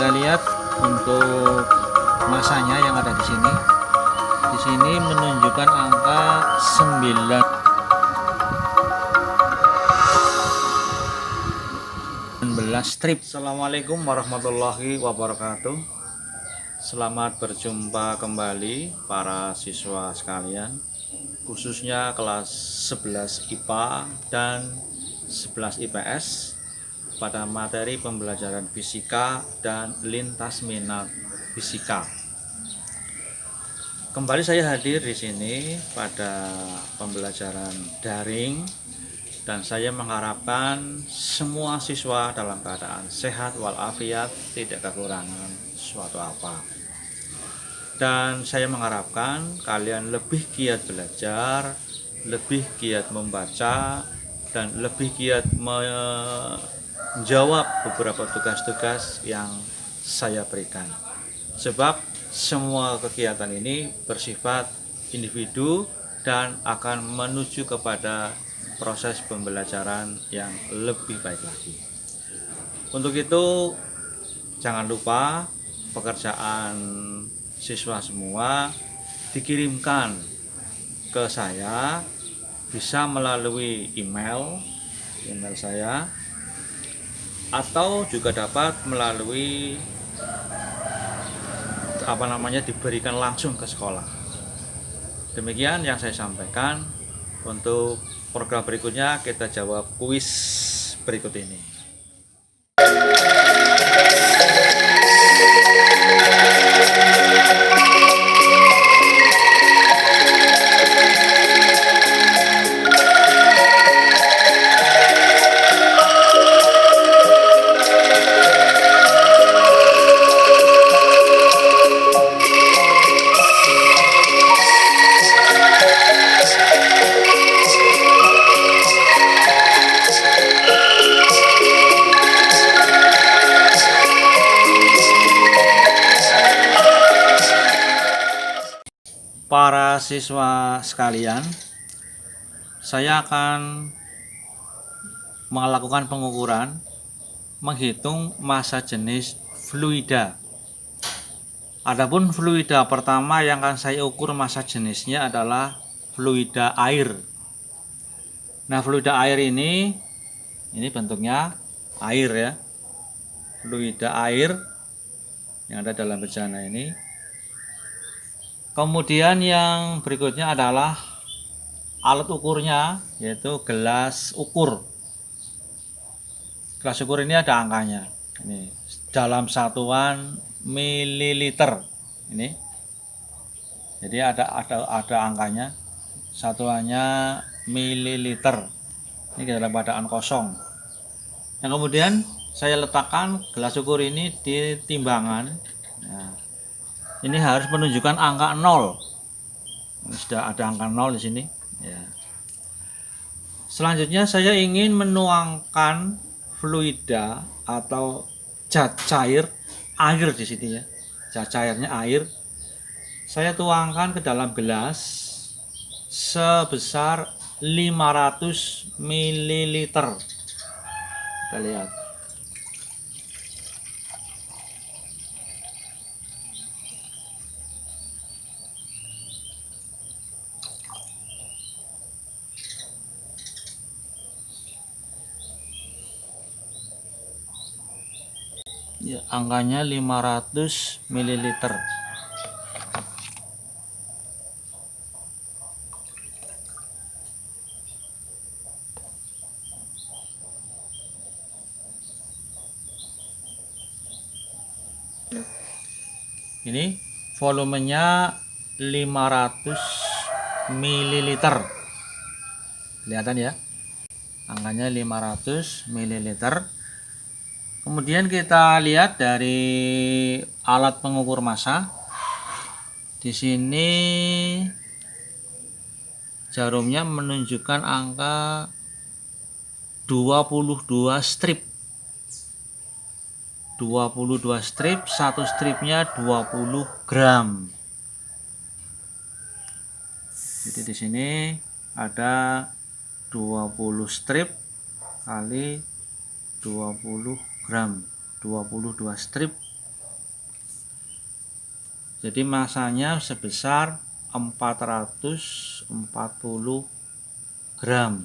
kita lihat untuk masanya yang ada di sini. Di sini menunjukkan angka 19 strip. Assalamualaikum warahmatullahi wabarakatuh. Selamat berjumpa kembali para siswa sekalian, khususnya kelas 11 IPA dan 11 IPS pada materi pembelajaran fisika dan lintas minat fisika. Kembali saya hadir di sini pada pembelajaran daring, dan saya mengharapkan semua siswa dalam keadaan sehat walafiat, tidak kekurangan suatu apa. Dan saya mengharapkan kalian lebih giat belajar, lebih giat membaca, dan lebih giat menjawab beberapa tugas-tugas yang saya berikan. Sebab semua kegiatan ini bersifat individu dan akan menuju kepada proses pembelajaran yang lebih baik lagi. Untuk itu, jangan lupa pekerjaan siswa semua dikirimkan ke saya, bisa melalui email saya, atau juga dapat melalui diberikan langsung ke sekolah. Demikian yang saya sampaikan. Untuk program berikutnya kita jawab kuis berikut ini. Para siswa sekalian, saya akan melakukan pengukuran menghitung massa jenis fluida. Adapun fluida pertama yang akan saya ukur massa jenisnya adalah fluida air. Nah, fluida air ini bentuknya air ya. Fluida air yang ada dalam bejana ini. Kemudian yang berikutnya adalah alat ukurnya, yaitu gelas ukur. Gelas ukur ini ada angkanya. Ini dalam satuan mililiter. Ini. Jadi ada angkanya. Satuannya mililiter. Ini dalam keadaan kosong. Yang kemudian saya letakkan gelas ukur ini di timbangan. Nah, ini harus menunjukkan angka 0. Ini sudah ada angka 0 di sini. Ya. Selanjutnya saya ingin menuangkan fluida atau zat cair air di sini ya. Zat cairnya air. Saya tuangkan ke dalam gelas sebesar 500 ml. Kita lihat. Ya, angkanya 500 ml. Ini volumenya 500 ml. Kelihatan ya? Angkanya 500 ml. Kemudian kita lihat dari alat pengukur massa. Di sini jarumnya menunjukkan angka 22 strip. 22 strip, satu stripnya 20 gram. Jadi di sini ada 20 strip kali 20 gram, 22 strip Jadi masanya sebesar 440 gram.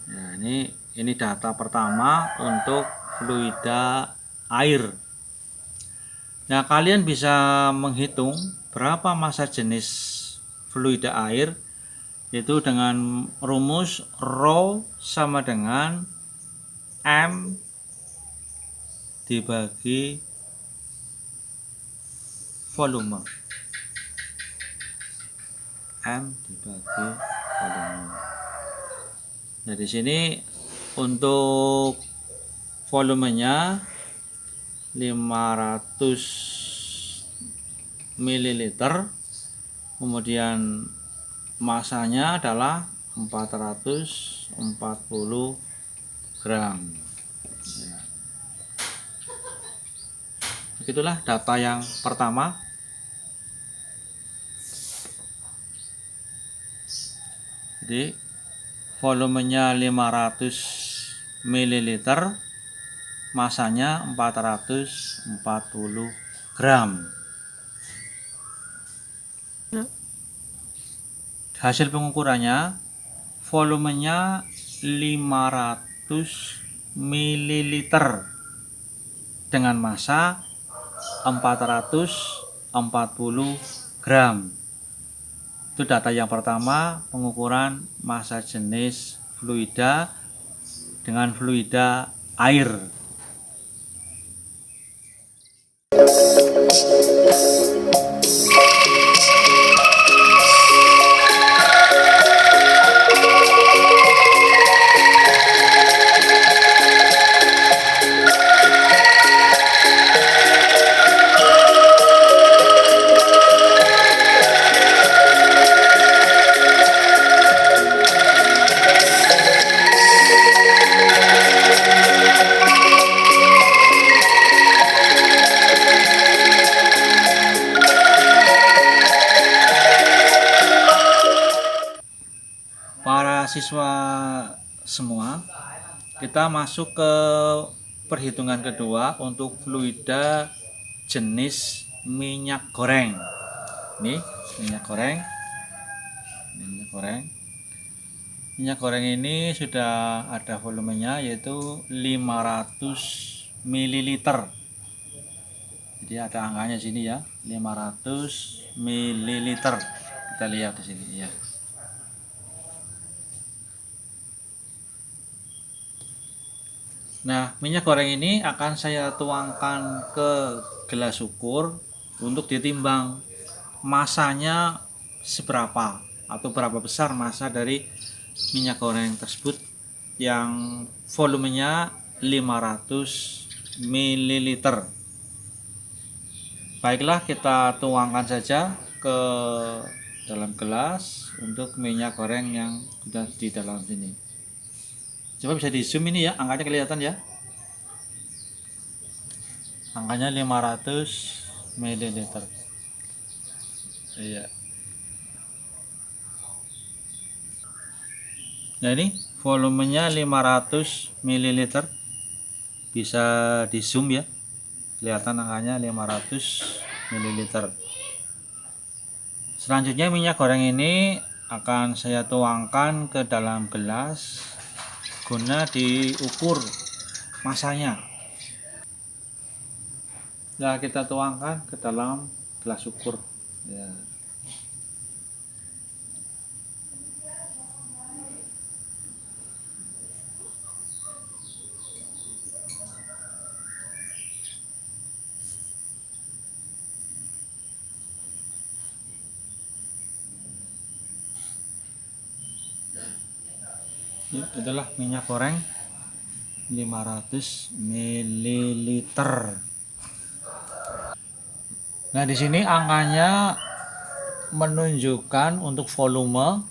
Nah, ini data pertama untuk fluida air. Nah, kalian bisa menghitung berapa massa jenis fluida air, yaitu dengan rumus rho sama dengan M dibagi volume. M dibagi volume. Nah, di sini untuk volumenya 500 ml, kemudian masanya adalah 440 gram. Ya. Begitulah data yang pertama. Jadi volumenya 500 ml, masanya 440 gram. Hasil pengukurannya, volumenya 500 ml dengan massa 440 gram. Itu data yang pertama, pengukuran massa jenis fluida dengan fluida air. Para siswa semua, kita masuk ke perhitungan kedua untuk fluida jenis minyak goreng. Ini minyak goreng. Minyak goreng ini sudah ada volumenya, yaitu 500 ml. Jadi ada angkanya sini ya, 500 ml. Kita lihat di sini ya. Nah, minyak goreng ini akan saya tuangkan ke gelas ukur untuk ditimbang masanya seberapa atau berapa besar massa dari minyak goreng tersebut yang volumenya 500 ml. Baiklah, kita tuangkan saja ke dalam gelas untuk minyak goreng yang sudah di dalam sini. Coba bisa di zoom ini ya, angkanya kelihatan ya. Angkanya 500 ml. Iya. Nah, ini volumenya 500 ml. Bisa di zoom ya. Kelihatan angkanya 500 ml. Selanjutnya minyak goreng ini akan saya tuangkan ke dalam gelas guna diukur masanya. Nah, kita tuangkan ke dalam gelas ukur ya. Itulah minyak goreng 500 ml. Nah, di sini angkanya menunjukkan untuk volume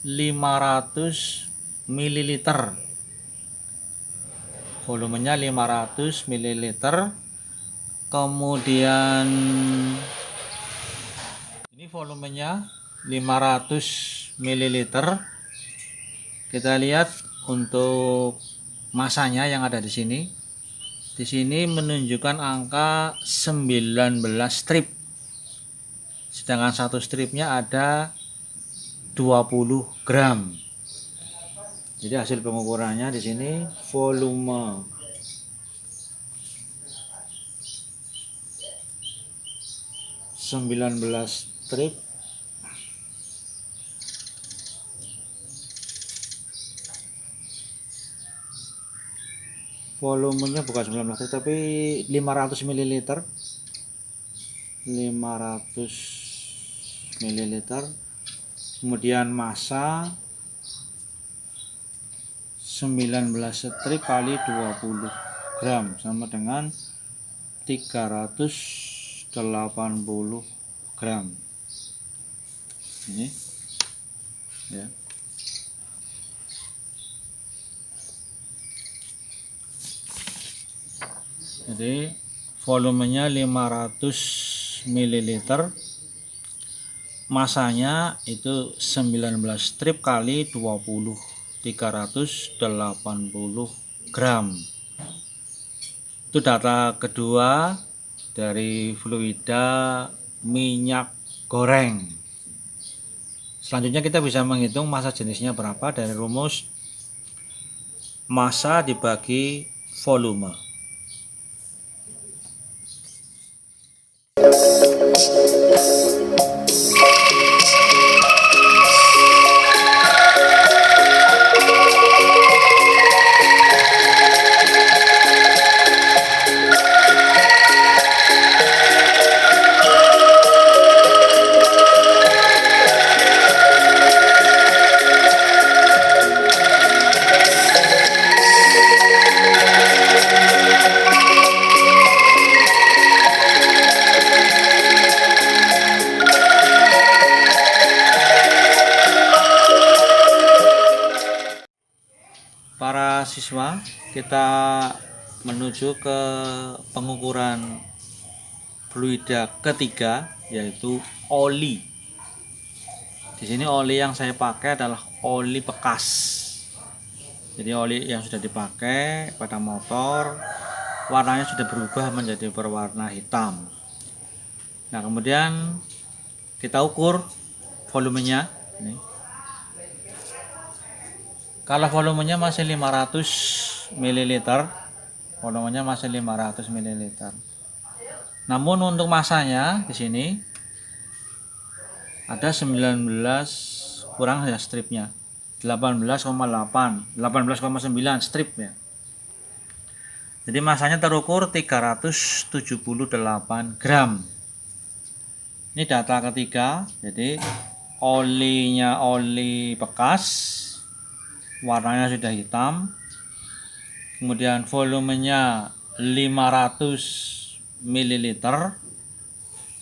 500 ml. Volumenya 500 ml. Kemudian ini volumenya 500 ml. Kita lihat untuk masanya yang ada di sini. Di sini menunjukkan angka 19 strip. Sedangkan satu stripnya ada 20 gram. Jadi hasil pengukurannya di sini volume 19 strip volumenya bukan 19 strip tapi 500 ml 500 ml, kemudian massa 19 strip kali 20 gram sama dengan 380 gram. Ini ya. Jadi volumenya 500 ml, masanya itu 19 strip kali 20, 380 gram. Itu data kedua dari fluida minyak goreng. Selanjutnya kita bisa menghitung massa jenisnya berapa dari rumus massa dibagi volume. Para siswa, kita menuju ke pengukuran fluida ketiga, yaitu oli. Di sini oli yang saya pakai adalah oli bekas. Jadi oli yang sudah dipakai pada motor, warnanya sudah berubah menjadi berwarna hitam. Nah, kemudian kita ukur volumenya. Ini. Kalau volumenya masih 500 ml, volumenya masih 500 ml. Namun untuk massanya di sini ada 19 kurang ya stripnya. 18,8, 18,9 strip ya. Jadi massanya terukur 378 gram. Ini data ketiga. Jadi olinya oli bekas, warnanya sudah hitam, kemudian volumenya 500 ml,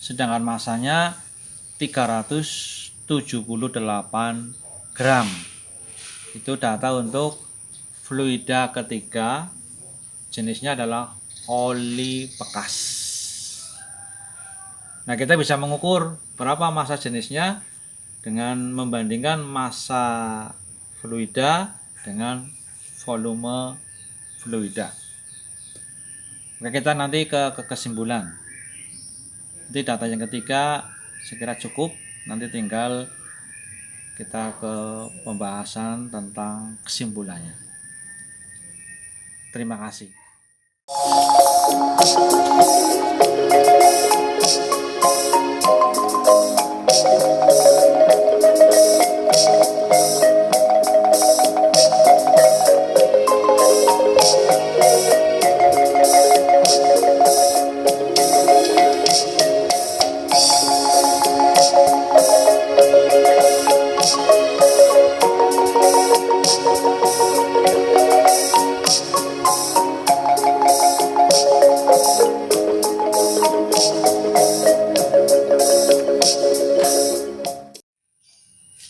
sedangkan massanya 378 gram. Itu data untuk fluida ketiga, jenisnya adalah oli bekas. Nah, kita bisa mengukur berapa massa jenisnya dengan membandingkan massa fluida dengan volume fluida. Oke, kita nanti ke kesimpulan. Nanti data yang ketiga sekira cukup. Nanti tinggal kita ke pembahasan tentang kesimpulannya. Terima kasih.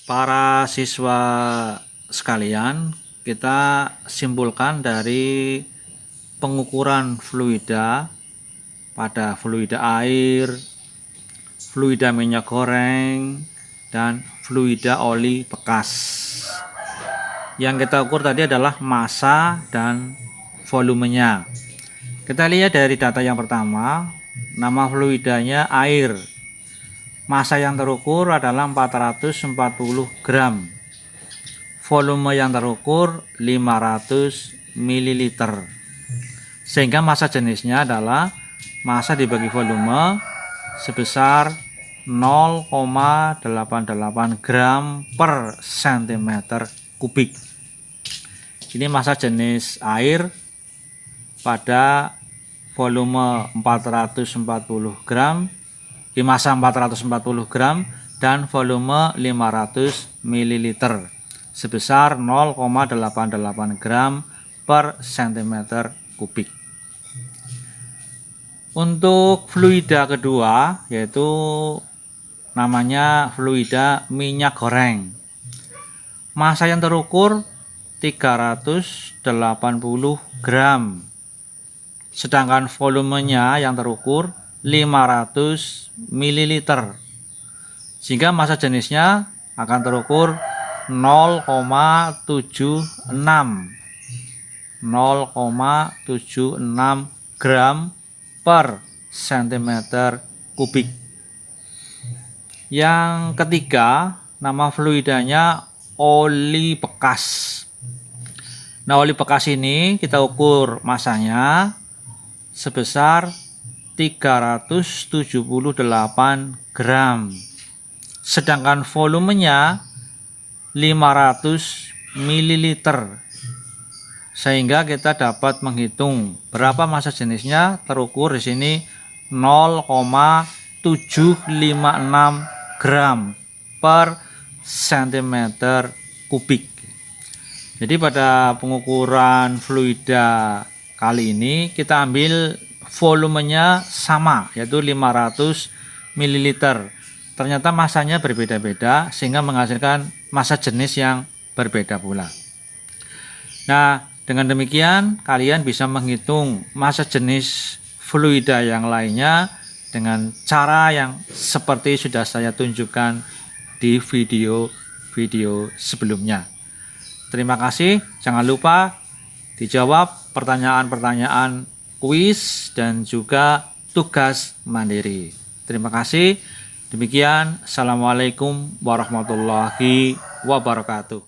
Para siswa sekalian, kita simpulkan dari pengukuran fluida pada fluida air, fluida minyak goreng, dan fluida oli bekas. Yang kita ukur tadi adalah massa dan volumenya. Kita lihat dari data yang pertama, nama fluidanya air. Massa yang terukur adalah 440 gram. Volume yang terukur 500 ml. Sehingga massa jenisnya adalah massa dibagi volume sebesar 0,88 gram per cm kubik. Ini massa jenis air pada volume 440 gram, di massa 440 gram dan volume 500 ml sebesar 0,88 gram per cm kubik. Untuk fluida kedua yaitu namanya fluida minyak goreng. Massa yang terukur 380 gram. Sedangkan volumenya yang terukur 500 ml. Sehingga massa jenisnya akan terukur 0,76 gram per cm kubik. Yang ketiga, nama fluidanya oli bekas. Nah, oli bekas ini kita ukur massanya sebesar 378 gram. Sedangkan volumenya 500 ml. Sehingga kita dapat menghitung berapa massa jenisnya terukur di sini 0,756 gram per cm kubik. Jadi pada pengukuran fluida kali ini kita ambil volumenya sama yaitu 500 ml. Ternyata massanya berbeda-beda sehingga menghasilkan massa jenis yang berbeda pula. Nah, dengan demikian kalian bisa menghitung massa jenis fluida yang lainnya dengan cara yang seperti sudah saya tunjukkan di video-video sebelumnya. Terima kasih, jangan lupa dijawab pertanyaan-pertanyaan kuis dan juga tugas mandiri. Terima kasih. Demikian, Assalamualaikum warahmatullahi wabarakatuh.